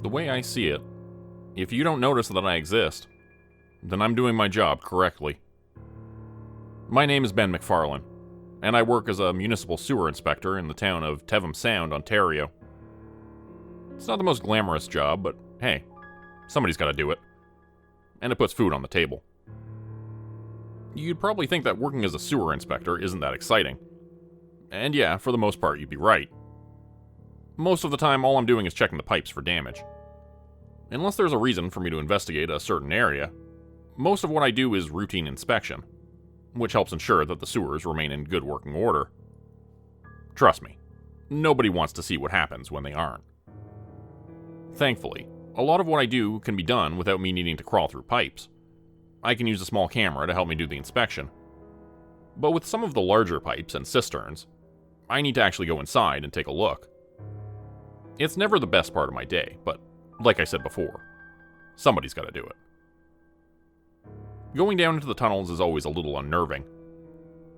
The way I see it, if you don't notice that I exist, then I'm doing my job correctly. My name is Ben McFarlane, and I work as a municipal sewer inspector in the town of Tevham Sound, Ontario. It's not the most glamorous job, but hey, somebody's got to do it. And it puts food on the table. You'd probably think that working as a sewer inspector isn't that exciting. And yeah, for the most part, you'd be right. Most of the time, all I'm doing is checking the pipes for damage. Unless there's a reason for me to investigate a certain area, most of what I do is routine inspection, which helps ensure that the sewers remain in good working order. Trust me, nobody wants to see what happens when they aren't. Thankfully, a lot of what I do can be done without me needing to crawl through pipes. I can use a small camera to help me do the inspection. But with some of the larger pipes and cisterns, I need to actually go inside and take a look. It's never the best part of my day, but like I said before, somebody's got to do it. Going down into the tunnels is always a little unnerving.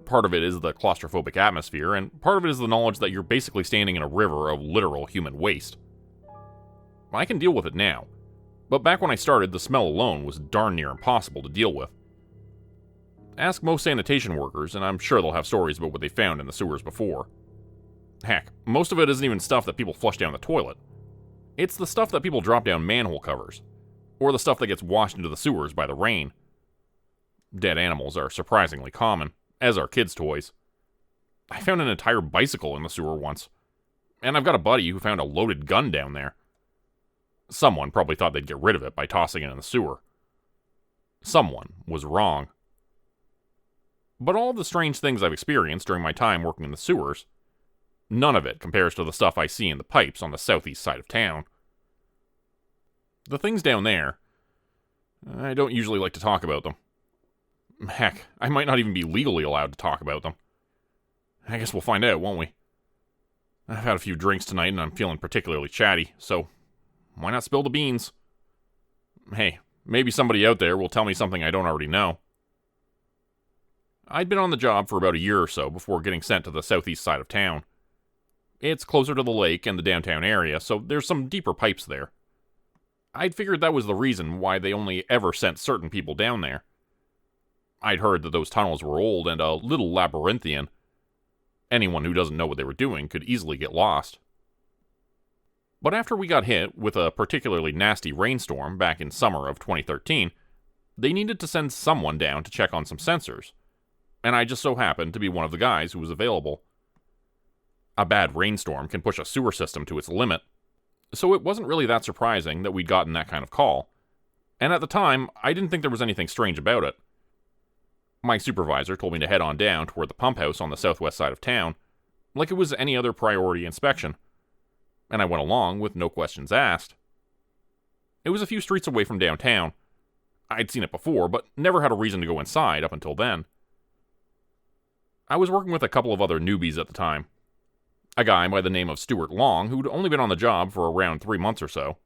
Part of it is the claustrophobic atmosphere, and part of it is the knowledge that you're basically standing in a river of literal human waste. I can deal with it now, but back when I started, the smell alone was darn near impossible to deal with. Ask most sanitation workers, and I'm sure they'll have stories about what they found in the sewers before. Heck, most of it isn't even stuff that people flush down the toilet. It's the stuff that people drop down manhole covers, or the stuff that gets washed into the sewers by the rain. Dead animals are surprisingly common, as are kids' toys. I found an entire bicycle in the sewer once, and I've got a buddy who found a loaded gun down there. Someone probably thought they'd get rid of it by tossing it in the sewer. Someone was wrong. But all of the strange things I've experienced during my time working in the sewers, none of it compares to the stuff I see in the pipes on the southeast side of town. The things down there, I don't usually like to talk about them. Heck, I might not even be legally allowed to talk about them. I guess we'll find out, won't we? I've had a few drinks tonight and I'm feeling particularly chatty, so why not spill the beans? Hey, maybe somebody out there will tell me something I don't already know. I'd been on the job for about a year or so before getting sent to the southeast side of town. It's closer to the lake and the downtown area, so there's some deeper pipes there. I'd figured that was the reason why they only ever sent certain people down there. I'd heard that those tunnels were old and a little labyrinthian. Anyone who doesn't know what they were doing could easily get lost. But after we got hit with a particularly nasty rainstorm back in summer of 2013, they needed to send someone down to check on some sensors, and I just so happened to be one of the guys who was available. A bad rainstorm can push a sewer system to its limit, so it wasn't really that surprising that we'd gotten that kind of call, and at the time, I didn't think there was anything strange about it. My supervisor told me to head on down toward the pump house on the southwest side of town, like it was any other priority inspection, and I went along with no questions asked. It was a few streets away from downtown. I'd seen it before, but never had a reason to go inside up until then. I was working with a couple of other newbies at the time. A guy by the name of Stuart Long, who'd only been on the job for around 3 months or so,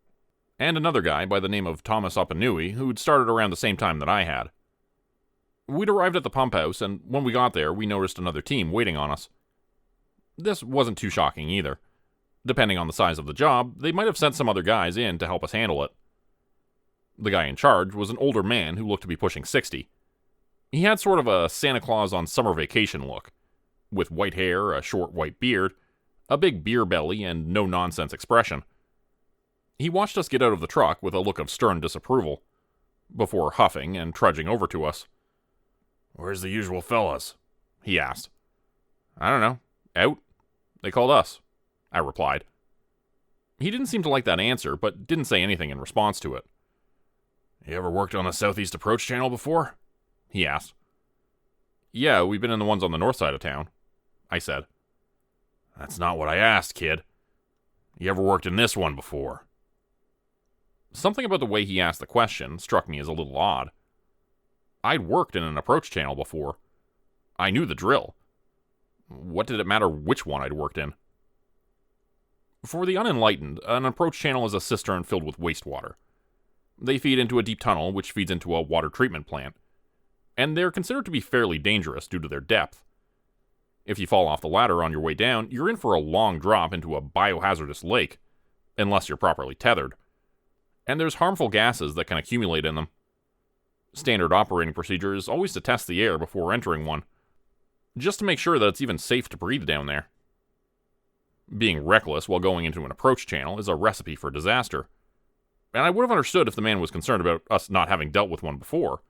and another guy by the name of Thomas Opanui, who'd started around the same time that I had. We'd arrived at the pump house, and when we got there, we noticed another team waiting on us. This wasn't too shocking either. Depending on the size of the job, they might have sent some other guys in to help us handle it. The guy in charge was an older man who looked to be pushing 60. He had sort of a Santa Claus on summer vacation look, with white hair, a short white beard, a big beer belly, and no-nonsense expression. He watched us get out of the truck with a look of stern disapproval, before huffing and trudging over to us. "Where's the usual fellas?" he asked. "I don't know. Out. They called us," I replied. He didn't seem to like that answer, but didn't say anything in response to it. "You ever worked on the southeast approach channel before?" he asked. "Yeah, we've been in the ones on the north side of town," I said. "That's not what I asked, kid. You ever worked in this one before?" Something about the way he asked the question struck me as a little odd. I'd worked in an approach channel before. I knew the drill. What did it matter which one I'd worked in? For the unenlightened, an approach channel is a cistern filled with wastewater. They feed into a deep tunnel which feeds into a water treatment plant, and they're considered to be fairly dangerous due to their depth. If you fall off the ladder on your way down, you're in for a long drop into a biohazardous lake, unless you're properly tethered. and there's harmful gases that can accumulate in them. Standard operating procedure is always to test the air before entering one, just to make sure that it's even safe to breathe down there. Being reckless while going into an approach channel is a recipe for disaster, and I would have understood if the man was concerned about us not having dealt with one before.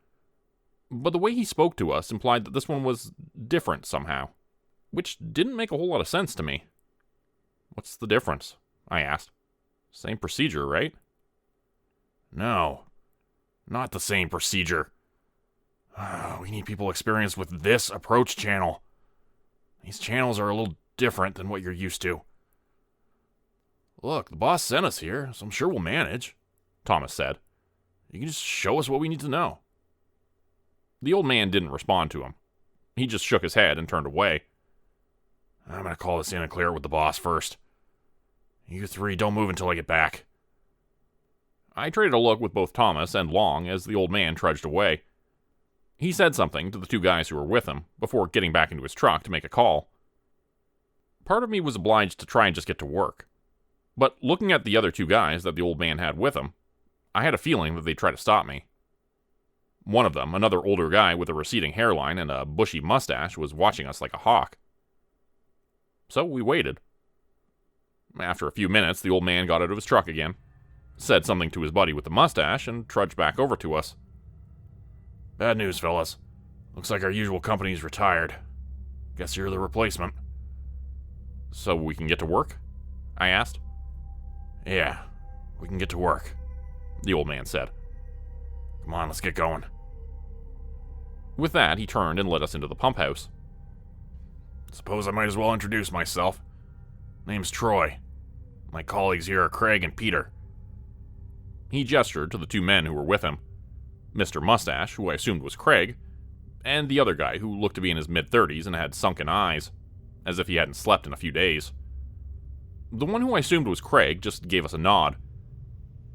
But the way he spoke to us implied that this one was different somehow, which didn't make a whole lot of sense to me. "What's the difference?" I asked. "Same procedure, right?" "No, not the same procedure. We need people experienced with this approach channel. These channels are a little different than what you're used to." "Look, the boss sent us here, so I'm sure we'll manage," Thomas said. "You can just show us what we need to know." The old man didn't respond to him. He just shook his head and turned away. "I'm going to call this in and clear it with the boss first. You three don't move until I get back." I traded a look with both Thomas and Long as the old man trudged away. He said something to the two guys who were with him before getting back into his truck to make a call. Part of me was obliged to try and just get to work. But looking at the other two guys that the old man had with him, I had a feeling that they'd try to stop me. One of them, another older guy with a receding hairline and a bushy mustache, was watching us like a hawk. So we waited. After a few minutes, the old man got out of his truck again, said something to his buddy with the mustache, and trudged back over to us. "Bad news, fellas. Looks like our usual company's retired. Guess you're the replacement." "So we can get to work?" I asked. "Yeah, we can get to work," the old man said. "Come on, let's get going." With that, he turned and led us into the pump house. "Suppose I might as well introduce myself. Name's Troy. My colleagues here are Craig and Peter." He gestured to the two men who were with him, Mr. Mustache, who I assumed was Craig, and the other guy who looked to be in his mid-30s and had sunken eyes, as if he hadn't slept in a few days. The one who I assumed was Craig just gave us a nod,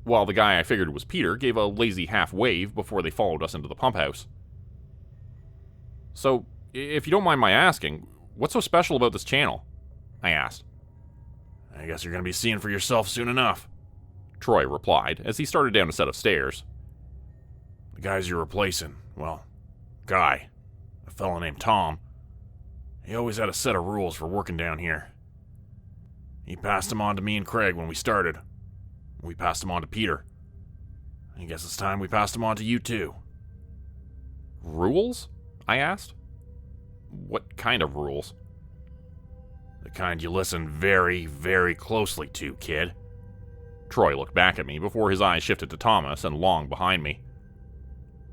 while the guy I figured was Peter gave a lazy half-wave before they followed us into the pump house. "So, if you don't mind my asking, what's so special about this channel?" I asked. "I guess you're going to be seeing for yourself soon enough," Troy replied as he started down a set of stairs. "The guys you're replacing, well, Guy, a fellow named Tom, he always had a set of rules for working down here. He passed them on to me and Craig when we started. We passed them on to Peter. I guess it's time we passed them on to you too." "Rules?" I asked. "What kind of rules?" "The kind you listen very, very closely to, kid." Troy looked back at me before his eyes shifted to Thomas and Long behind me.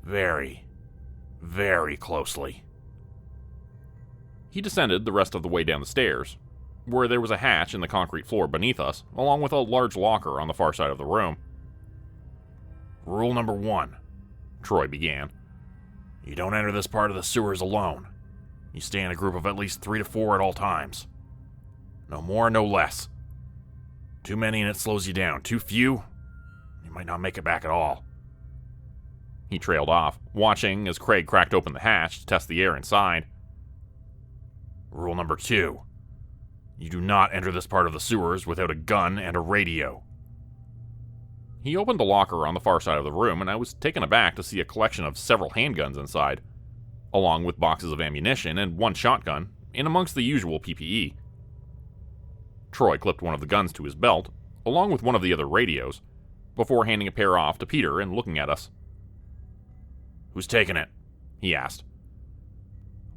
"Very, very closely." He descended the rest of the way down the stairs, where there was a hatch in the concrete floor beneath us, along with a large locker on the far side of the room. "Rule number 1, Troy began. You don't enter this part of the sewers alone. You stay in a group of at least 3 to 4 at all times. No more, no less. Too many and it slows you down. Too few, you might not make it back at all." He trailed off, watching as Craig cracked open the hatch to test the air inside. "Rule number 2. You do not enter this part of the sewers without a gun and a radio." He opened the locker on the far side of the room, and I was taken aback to see a collection of several handguns inside, along with boxes of ammunition and one shotgun, in amongst the usual PPE. Troy clipped one of the guns to his belt, along with one of the other radios, before handing a pair off to Peter and looking at us. "Who's taking it?" he asked.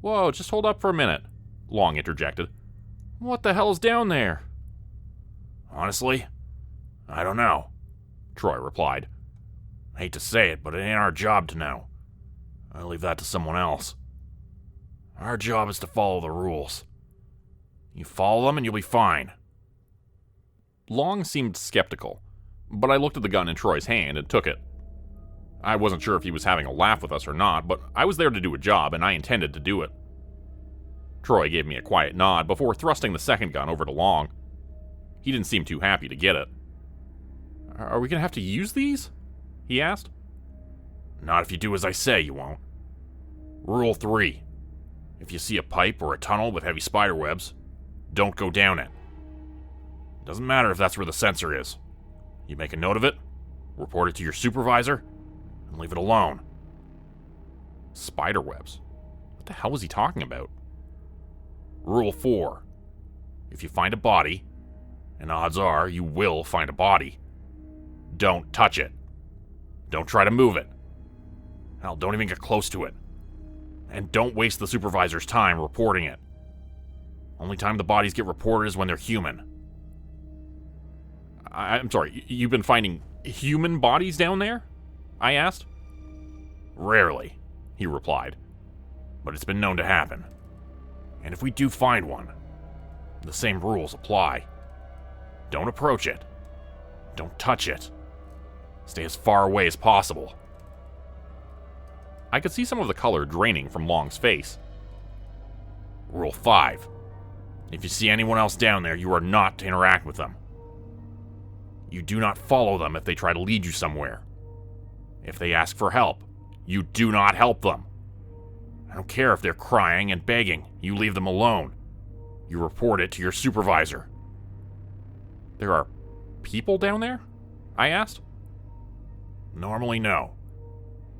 "Whoa, just hold up for a minute," Long interjected. "What the hell's down there?" "Honestly, I don't know," Troy replied. "I hate to say it, but it ain't our job to know. I leave that to someone else. Our job is to follow the rules. You follow them and you'll be fine." Long seemed skeptical, but I looked at the gun in Troy's hand and took it. I wasn't sure if he was having a laugh with us or not, but I was there to do a job and I intended to do it. Troy gave me a quiet nod before thrusting the second gun over to Long. He didn't seem too happy to get it. "Are we going to have to use these?" he asked. "Not if you do as I say, you won't. Rule 3. If you see a pipe or a tunnel with heavy spider webs, don't go down it. Doesn't matter if that's where the sensor is. You make a note of it, Report it to your supervisor and leave it alone. Spiderwebs? What the hell was he talking about? Rule 4. If you find a body, and odds are you will find a body, don't touch it. Don't try to move it. Hell, don't even get close to it. And don't waste the supervisor's time reporting it. Only time the bodies get reported is when they're human. I'm sorry, you've been finding human bodies down there? I asked. Rarely, he replied. But it's been known to happen. And if we do find one, the same rules apply. Don't approach it. Don't touch it. Stay as far away as possible. I could see some of the color draining from Long's face. Rule 5. If you see anyone else down there, you are not to interact with them. You do not follow them if they try to lead you somewhere. If they ask for help, you do not help them. I don't care if they're crying and begging, you leave them alone. You report it to your supervisor. There are people down there? I asked. Normally, no.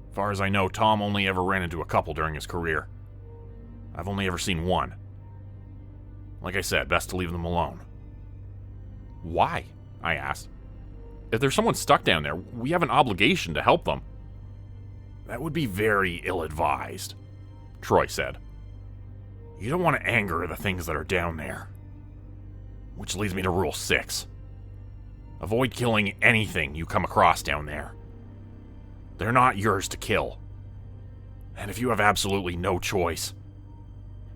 As far as I know, Tom only ever ran into a couple during his career. I've only ever seen one. Like I said, best to leave them alone. Why? I asked. If there's someone stuck down there, we have an obligation to help them. That would be very ill-advised, Troy said. You don't want to anger the things that are down there. Which leads me to Rule 6. Avoid killing anything you come across down there. They're not yours to kill. And if you have absolutely no choice,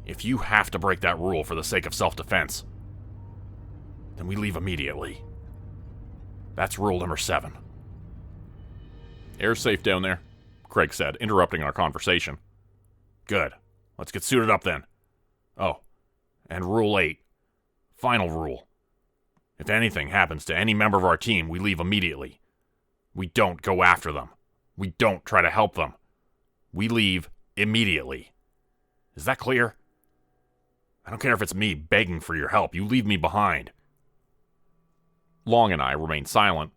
if you have to break that rule for the sake of self-defense, then we leave immediately. That's rule number 7. Air's safe down there, Craig said, interrupting our conversation. Good. Let's get suited up then. Oh, and Rule 8. Final rule. If anything happens to any member of our team, we leave immediately. We don't go after them. We don't try to help them. We leave immediately. Is that clear? I don't care if it's me begging for your help. You leave me behind. Long and I remained silent,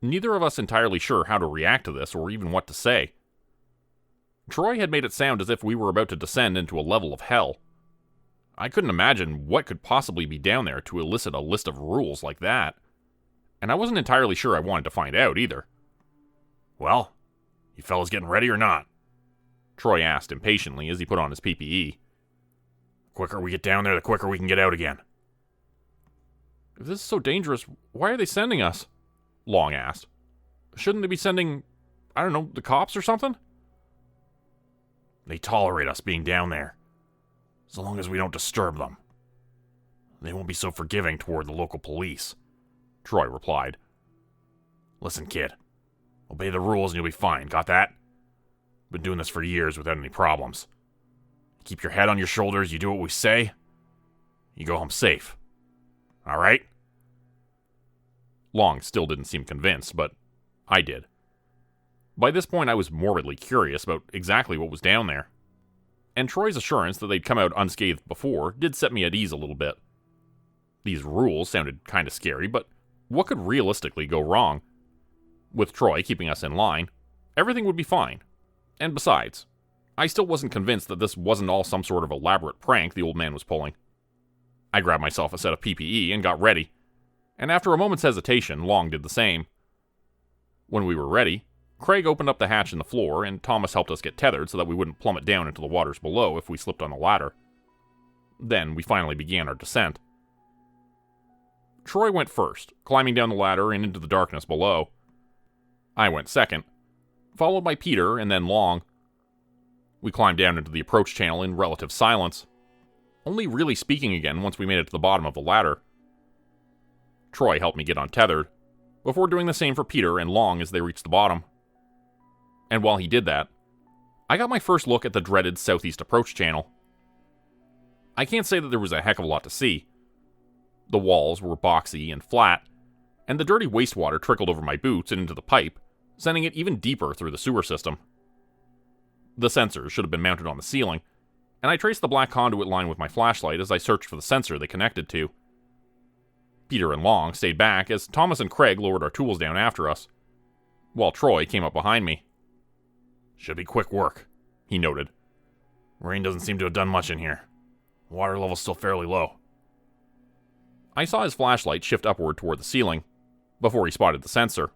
neither of us entirely sure how to react to this or even what to say. Troy had made it sound as if we were about to descend into a level of hell. I couldn't imagine what could possibly be down there to elicit a list of rules like that, and I wasn't entirely sure I wanted to find out either. Well, you fellas getting ready or not? Troy asked impatiently as he put on his PPE. The quicker we get down there, the quicker we can get out again. If this is so dangerous, why are they sending us? Long asked. Shouldn't they be sending, I don't know, the cops or something? They tolerate us being down there, so long as we don't disturb them. They won't be so forgiving toward the local police, Troy replied. Listen, kid. Obey the rules and you'll be fine, got that? Been doing this for years without any problems. Keep your head on your shoulders, you do what we say, you go home safe. Alright? Long still didn't seem convinced, but I did. By this point, I was morbidly curious about exactly what was down there. And Troy's assurance that they'd come out unscathed before did set me at ease a little bit. These rules sounded kind of scary, but what could realistically go wrong? With Troy keeping us in line, everything would be fine. And besides, I still wasn't convinced that this wasn't all some sort of elaborate prank the old man was pulling. I grabbed myself a set of PPE and got ready, and after a moment's hesitation, Long did the same. When we were ready, Craig opened up the hatch in the floor, and Thomas helped us get tethered so that we wouldn't plummet down into the waters below if we slipped on the ladder. Then we finally began our descent. Troy went first, climbing down the ladder and into the darkness below. I went second, followed by Peter and then Long. We climbed down into the approach channel in relative silence, only really speaking again once we made it to the bottom of the ladder. Troy helped me get untethered, before doing the same for Peter and Long as they reached the bottom. And while he did that, I got my first look at the dreaded southeast approach channel. I can't say that there was a heck of a lot to see. The walls were boxy and flat, and the dirty wastewater trickled over my boots and into the pipe, sending it even deeper through the sewer system. The sensors should have been mounted on the ceiling, and I traced the black conduit line with my flashlight as I searched for the sensor they connected to. Peter and Long stayed back as Thomas and Craig lowered our tools down after us. while Troy came up behind me. "Should be quick work," he noted. "Rain doesn't seem to have done much in here. Water level's still fairly low." I saw his flashlight shift upward toward the ceiling, before he spotted the sensor.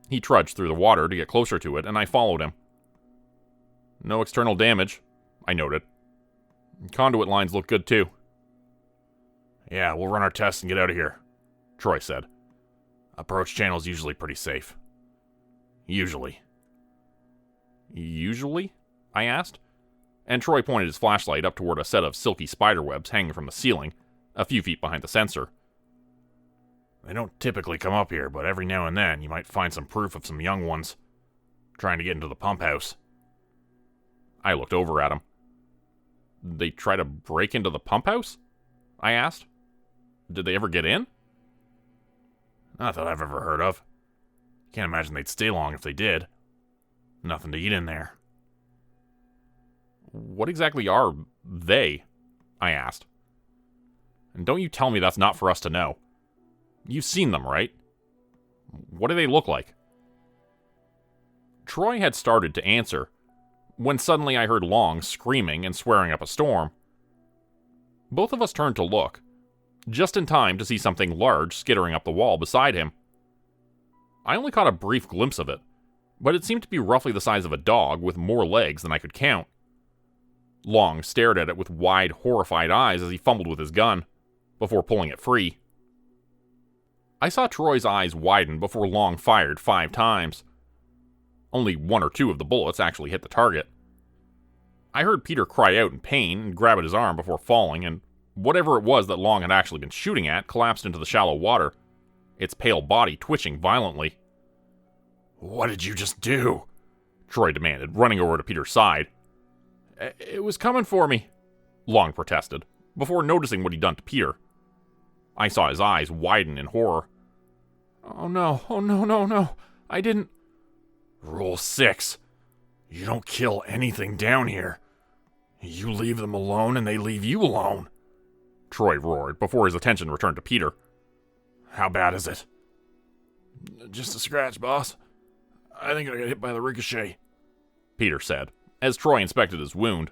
He trudged through the water to get closer to it, and I followed him. "No external damage," I noted. "Conduit lines look good too." "Yeah, we'll run our tests and get out of here," Troy said. "Approach channel's usually pretty safe." "Usually." "Usually?" I asked, and Troy pointed his flashlight up toward a set of silky spiderwebs hanging from the ceiling, a few feet behind the sensor. "They don't typically come up here, but every now and then you might find some proof of some young ones trying to get into the pump house." I looked over at him. "They try to break into the pump house?" I asked. "Did they ever get in?" "Not that I've ever heard of. Can't imagine they'd stay long if they did. Nothing to eat in there." "What exactly are they?" I asked. "And don't you tell me that's not for us to know. You've seen them, right? What do they look like?" Troy had started to answer, when suddenly I heard Long screaming and swearing up a storm. Both of us turned to look, just in time to see something large skittering up the wall beside him. I only caught a brief glimpse of it, but it seemed to be roughly the size of a dog with more legs than I could count. Long stared at it with wide, horrified eyes as he fumbled with his gun, before pulling it free. I saw Troy's eyes widen before Long fired 5 times. Only 1 or 2 of the bullets actually hit the target. I heard Peter cry out in pain and grab at his arm before falling, and whatever it was that Long had actually been shooting at collapsed into the shallow water, its pale body twitching violently. "What did you just do?" Troy demanded, running over to Peter's side. "It was coming for me," Long protested, before noticing what he'd done to Peter. I saw his eyes widen in horror. "Oh no, no, I didn't..." "Rule 6. You don't kill anything down here. You leave them alone and they leave you alone," Troy roared before his attention returned to Peter. "How bad is it?" "Just a scratch, boss. I think I got hit by the ricochet," Peter said, as Troy inspected his wound.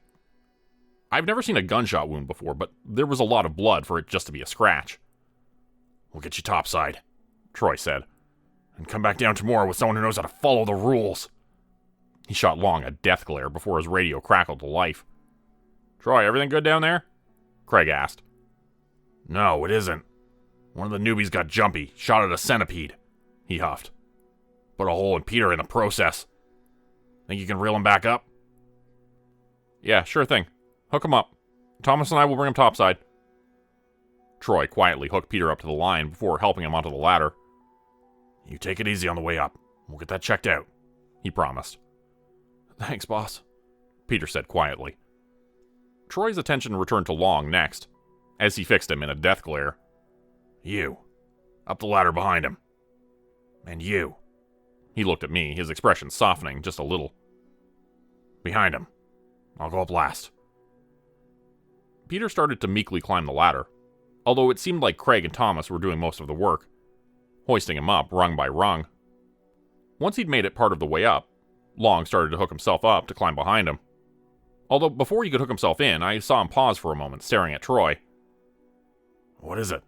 I've never seen a gunshot wound before, but there was a lot of blood for it just to be a scratch. "We'll get you topside," Troy said, "and come back down tomorrow with someone who knows how to follow the rules." He shot Long a death glare before his radio crackled to life. "Troy, everything good down there?" Craig asked. "No, it isn't. One of the newbies got jumpy, shot at a centipede," he huffed. "Put a hole in Peter in the process. Think you can reel him back up?" "Yeah, sure thing. Hook him up. Thomas and I will bring him topside." Troy quietly hooked Peter up to the line before helping him onto the ladder. "You take it easy on the way up. We'll get that checked out," he promised. "Thanks, boss," Peter said quietly. Troy's attention returned to Long next, as he fixed him in a death glare. "You. Up the ladder behind him. And you." He looked at me, his expression softening just a little. "Behind him. I'll go up last." Peter started to meekly climb the ladder, although it seemed like Craig and Thomas were doing most of the work, hoisting him up rung by rung. Once he'd made it part of the way up, Long started to hook himself up to climb behind him. Although before he could hook himself in, I saw him pause for a moment, staring at Troy. "What is it?"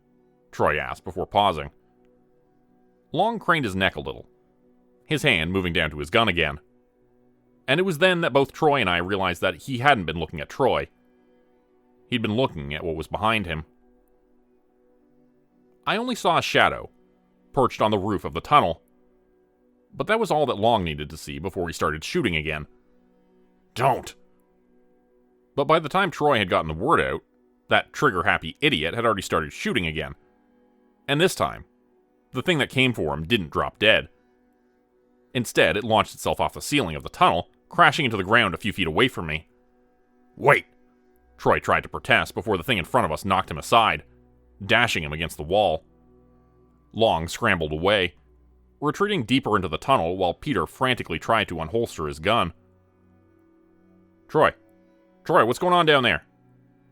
Troy asked before pausing. Long craned his neck a little, his hand moving down to his gun again. And it was then that both Troy and I realized that he hadn't been looking at Troy. He'd been looking at what was behind him. I only saw a shadow, perched on the roof of the tunnel. But that was all that Long needed to see before he started shooting again. "Don't!" But by the time Troy had gotten the word out, that trigger-happy idiot had already started shooting again. And this time, the thing that came for him didn't drop dead. Instead, it launched itself off the ceiling of the tunnel, crashing into the ground a few feet away from me. "Wait!" Troy tried to protest before the thing in front of us knocked him aside, dashing him against the wall. Long scrambled away, retreating deeper into the tunnel while Peter frantically tried to unholster his gun. Troy, what's going on down there?"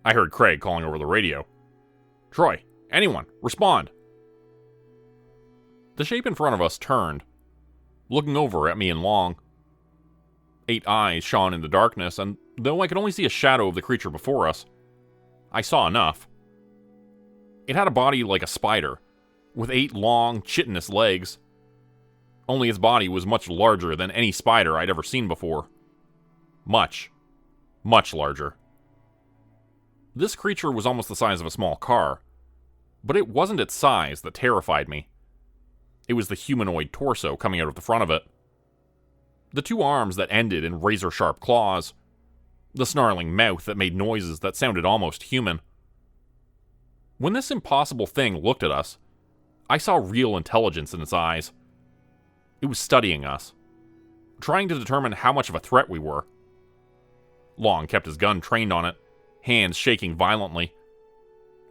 I heard Craig calling over the radio. "Troy, anyone, respond!" The shape in front of us turned, looking over at me and Long. 8 eyes shone in the darkness, and though I could only see a shadow of the creature before us, I saw enough. It had a body like a spider, with 8 long, chitinous legs. Only its body was much larger than any spider I'd ever seen before. Much, much larger. This creature was almost the size of a small car, but it wasn't its size that terrified me. It was the humanoid torso coming out of the front of it. The 2 arms that ended in razor-sharp claws. The snarling mouth that made noises that sounded almost human. When this impossible thing looked at us, I saw real intelligence in its eyes. It was studying us, trying to determine how much of a threat we were. Long kept his gun trained on it, hands shaking violently.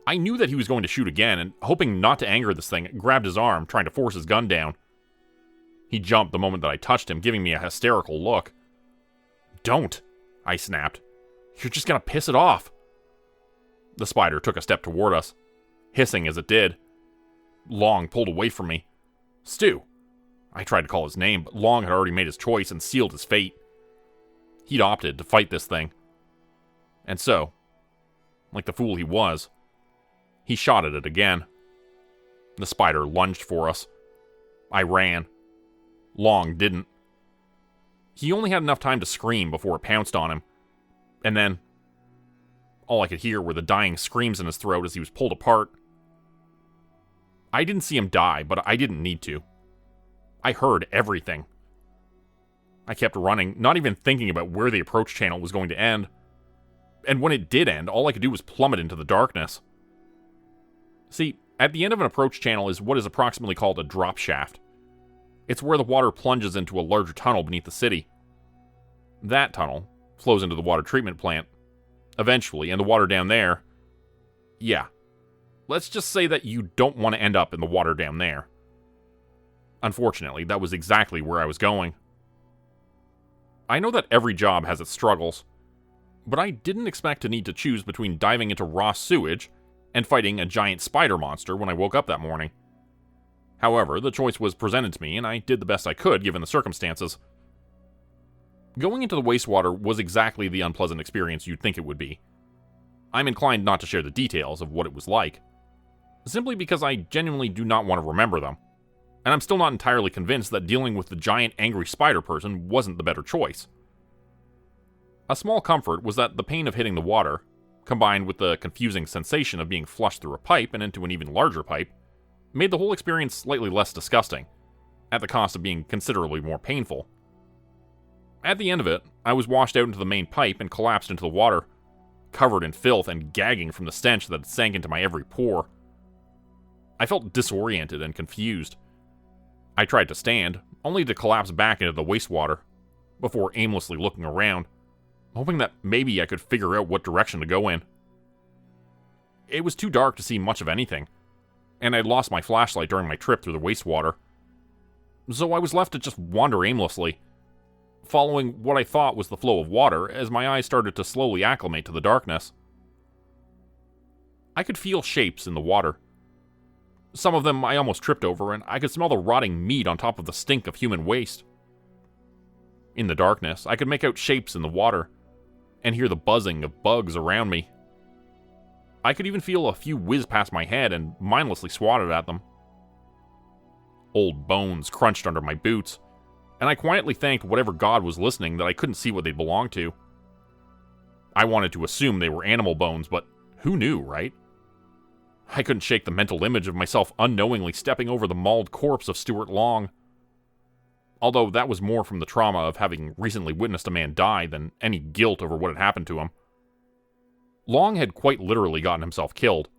I knew that he was going to shoot again, and hoping not to anger this thing, grabbed his arm, trying to force his gun down. He jumped the moment that I touched him, giving me a hysterical look. "Don't," I snapped. "You're just gonna piss it off." The spider took a step toward us, hissing as it did. Long pulled away from me. "Stu." I tried to call his name, but Long had already made his choice and sealed his fate. He'd opted to fight this thing. And so, like the fool he was, he shot at it again. The spider lunged for us. I ran. Long didn't. He only had enough time to scream before it pounced on him. And then, all I could hear were the dying screams in his throat as he was pulled apart. I didn't see him die, but I didn't need to. I heard everything. I kept running, not even thinking about where the approach channel was going to end. And when it did end, all I could do was plummet into the darkness. See, at the end of an approach channel is what is approximately called a drop shaft. It's where the water plunges into a larger tunnel beneath the city. That tunnel flows into the water treatment plant. Eventually, and the water down there... Yeah. Let's just say that you don't want to end up in the water down there. Unfortunately, that was exactly where I was going. I know that every job has its struggles, but I didn't expect to need to choose between diving into raw sewage and fighting a giant spider monster when I woke up that morning. However, the choice was presented to me, and I did the best I could given the circumstances. Going into the wastewater was exactly the unpleasant experience you'd think it would be. I'm inclined not to share the details of what it was like, simply because I genuinely do not want to remember them, and I'm still not entirely convinced that dealing with the giant angry spider person wasn't the better choice. A small comfort was that the pain of hitting the water, combined with the confusing sensation of being flushed through a pipe and into an even larger pipe, made the whole experience slightly less disgusting, at the cost of being considerably more painful. At the end of it, I was washed out into the main pipe and collapsed into the water, covered in filth and gagging from the stench that sank into my every pore. I felt disoriented and confused. I tried to stand, only to collapse back into the wastewater, before aimlessly looking around, hoping that maybe I could figure out what direction to go in. It was too dark to see much of anything, and I'd lost my flashlight during my trip through the wastewater. So I was left to just wander aimlessly, following what I thought was the flow of water as my eyes started to slowly acclimate to the darkness. I could feel shapes in the water. Some of them I almost tripped over, and I could smell the rotting meat on top of the stink of human waste. In the darkness, I could make out shapes in the water, and hear the buzzing of bugs around me. I could even feel a few whiz past my head and mindlessly swatted at them. Old bones crunched under my boots, and I quietly thanked whatever god was listening that I couldn't see what they belonged to. I wanted to assume they were animal bones, but who knew, right? I couldn't shake the mental image of myself unknowingly stepping over the mauled corpse of Stuart Long. Although that was more from the trauma of having recently witnessed a man die than any guilt over what had happened to him. Long had quite literally gotten himself killed,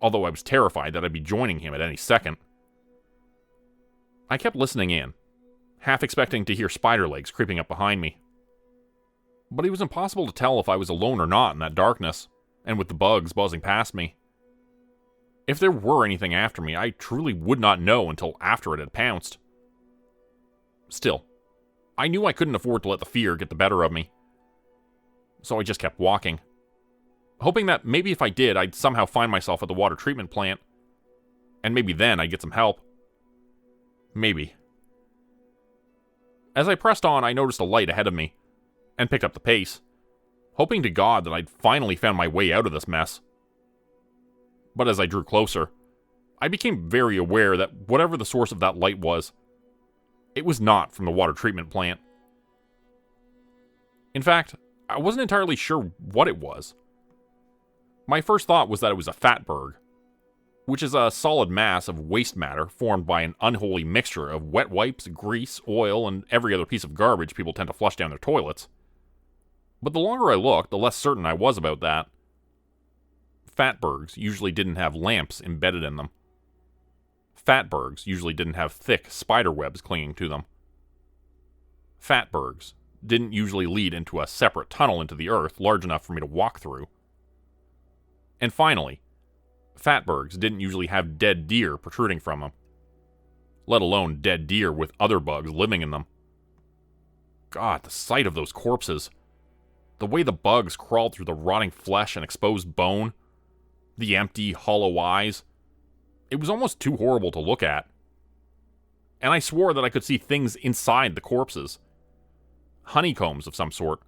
although I was terrified that I'd be joining him at any second. I kept listening in, half expecting to hear spider legs creeping up behind me. But it was impossible to tell if I was alone or not in that darkness, and with the bugs buzzing past me. If there were anything after me, I truly would not know until after it had pounced. Still, I knew I couldn't afford to let the fear get the better of me. So I just kept walking, hoping that maybe if I did, I'd somehow find myself at the water treatment plant, and maybe then I'd get some help. Maybe. As I pressed on, I noticed a light ahead of me, and picked up the pace, hoping to God that I'd finally found my way out of this mess. But as I drew closer, I became very aware that whatever the source of that light was, it was not from the water treatment plant. In fact, I wasn't entirely sure what it was. My first thought was that it was a fatberg, which is a solid mass of waste matter formed by an unholy mixture of wet wipes, grease, oil, and every other piece of garbage people tend to flush down their toilets. But the longer I looked, the less certain I was about that. Fatbergs usually didn't have lamps embedded in them. Fatbergs usually didn't have thick spider webs clinging to them. Fatbergs didn't usually lead into a separate tunnel into the earth large enough for me to walk through. And finally, fatbergs didn't usually have dead deer protruding from them, let alone dead deer with other bugs living in them. God, the sight of those corpses, the way the bugs crawled through the rotting flesh and exposed bone, the empty, hollow eyes, it was almost too horrible to look at. And I swore that I could see things inside the corpses. Honeycombs of some sort.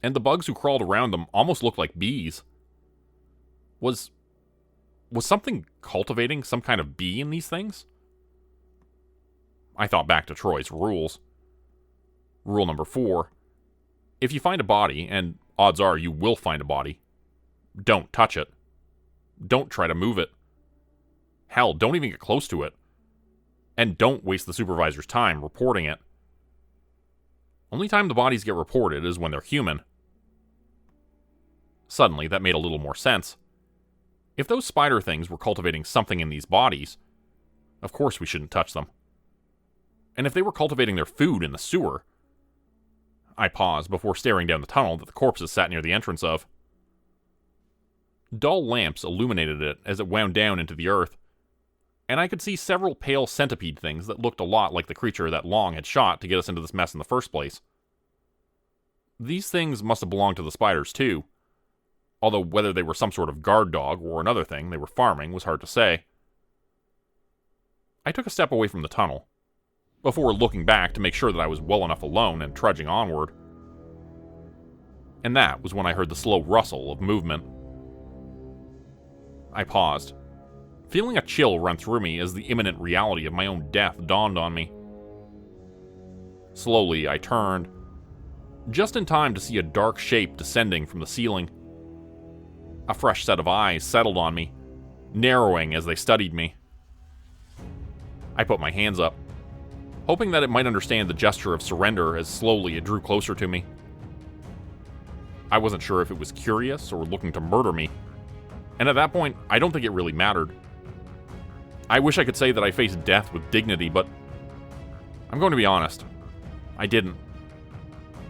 And the bugs who crawled around them almost looked like bees. Was something cultivating some kind of bee in these things? I thought back to Troy's rules. Rule number 4. If you find a body, and odds are you will find a body, don't touch it. Don't try to move it. Hell, don't even get close to it. And don't waste the supervisor's time reporting it. Only time the bodies get reported is when they're human. Suddenly, that made a little more sense. If those spider things were cultivating something in these bodies, of course we shouldn't touch them. And if they were cultivating their food in the sewer... I paused before staring down the tunnel that the corpses sat near the entrance of. Dull lamps illuminated it as it wound down into the earth, and I could see several pale centipede things that looked a lot like the creature that Long had shot to get us into this mess in the first place. These things must have belonged to the spiders too, although whether they were some sort of guard dog or another thing they were farming was hard to say. I took a step away from the tunnel, before looking back to make sure that I was well enough alone and trudging onward. And that was when I heard the slow rustle of movement. I paused, feeling a chill run through me as the imminent reality of my own death dawned on me. Slowly, I turned, just in time to see a dark shape descending from the ceiling. A fresh set of eyes settled on me, narrowing as they studied me. I put my hands up, hoping that it might understand the gesture of surrender as slowly it drew closer to me. I wasn't sure if it was curious or looking to murder me, and at that point, I don't think it really mattered. I wish I could say that I faced death with dignity, but I'm going to be honest. I didn't.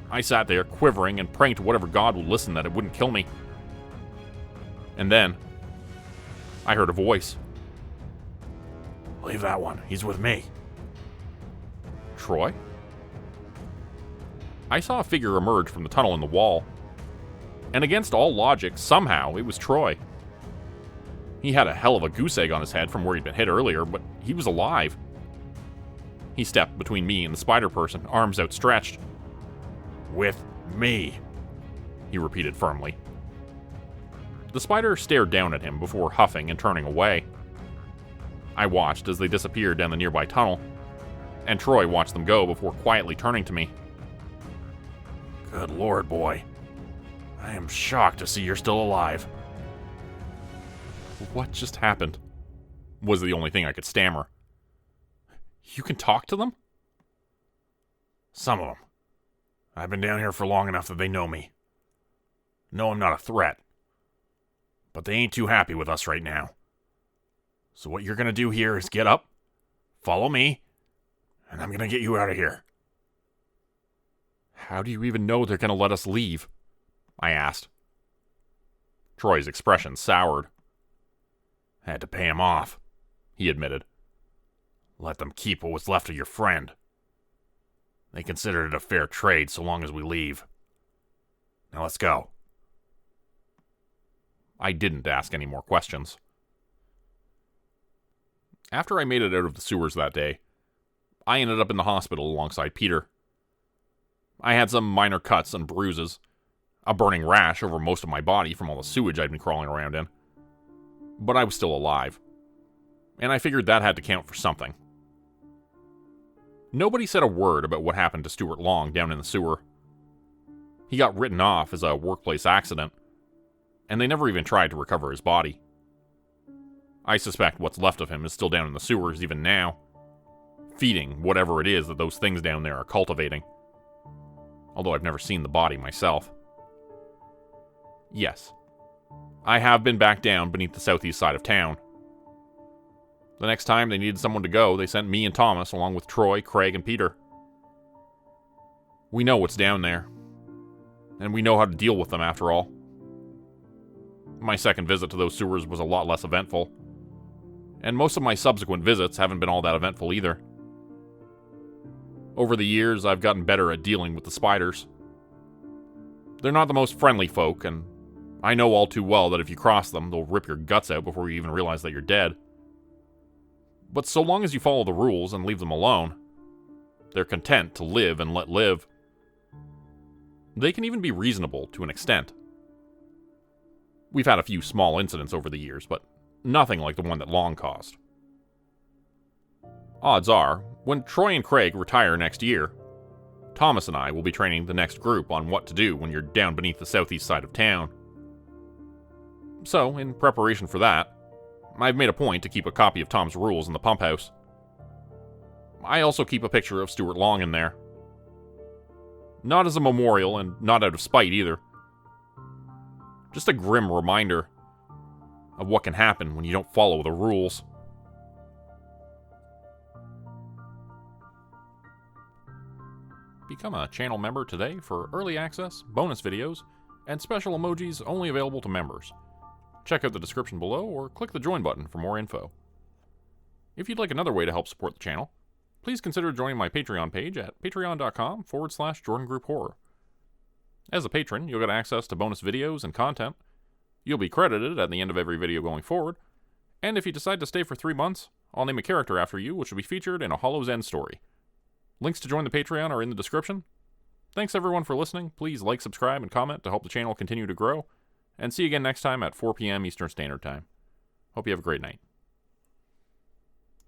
I sat there, quivering and praying to whatever God would listen that it wouldn't kill me. And then, I heard a voice. Leave that one. He's with me. Troy? I saw a figure emerge from the tunnel in the wall. And against all logic, somehow, it was Troy. He had a hell of a goose egg on his head from where he'd been hit earlier, but he was alive. He stepped between me and the spider person, arms outstretched. With me, he repeated firmly. The spider stared down at him before huffing and turning away. I watched as they disappeared down the nearby tunnel, and Troy watched them go before quietly turning to me. Good Lord, boy. I am shocked to see you're still alive. What just happened? Was the only thing I could stammer. You can talk to them? Some of them. I've been down here for long enough that they know me. Know I'm not a threat. But they ain't too happy with us right now. So what you're gonna do here is get up, follow me, and I'm gonna get you out of here. How do you even know they're gonna let us leave? I asked. Troy's expression soured. Had to pay him off, he admitted. Let them keep what was left of your friend. They considered it a fair trade so long as we leave. Now let's go. I didn't ask any more questions. After I made it out of the sewers that day, I ended up in the hospital alongside Peter. I had some minor cuts and bruises, a burning rash over most of my body from all the sewage I'd been crawling around in. But I was still alive, and I figured that had to count for something. Nobody said a word about what happened to Stuart Long down in the sewer. He got written off as a workplace accident, and they never even tried to recover his body. I suspect what's left of him is still down in the sewers even now, feeding whatever it is that those things down there are cultivating. Although I've never seen the body myself. Yes, I have been back down beneath the southeast side of town. The next time they needed someone to go, they sent me and Thomas along with Troy, Craig, and Peter. We know what's down there, and we know how to deal with them after all. My second visit to those sewers was a lot less eventful, and most of my subsequent visits haven't been all that eventful either. Over the years, I've gotten better at dealing with the spiders. They're not the most friendly folk, and I know all too well that if you cross them, they'll rip your guts out before you even realize that you're dead. But so long as you follow the rules and leave them alone, they're content to live and let live. They can even be reasonable to an extent. We've had a few small incidents over the years, but nothing like the one that Long caused. Odds are, when Troy and Craig retire next year, Thomas and I will be training the next group on what to do when you're down beneath the southeast side of town. So, in preparation for that, I've made a point to keep a copy of Tom's rules in the pump house. I also keep a picture of Stuart Long in there. Not as a memorial, and not out of spite either. Just a grim reminder of what can happen when you don't follow the rules. Become a channel member today for early access, bonus videos, and special emojis only available to members. Check out the description below or click the join button for more info. If you'd like another way to help support the channel, please consider joining my Patreon page at patreon.com/JordanGroupeHorror. As a patron, you'll get access to bonus videos and content. You'll be credited at the end of every video going forward, and if you decide to stay for 3 months, I'll name a character after you which will be featured in a Hollow's End story. Links to join the Patreon are in the description. Thanks everyone for listening. Please like, subscribe, and comment to help the channel continue to grow. And see you again next time at 4 p.m. Eastern Standard Time. Hope you have a great night.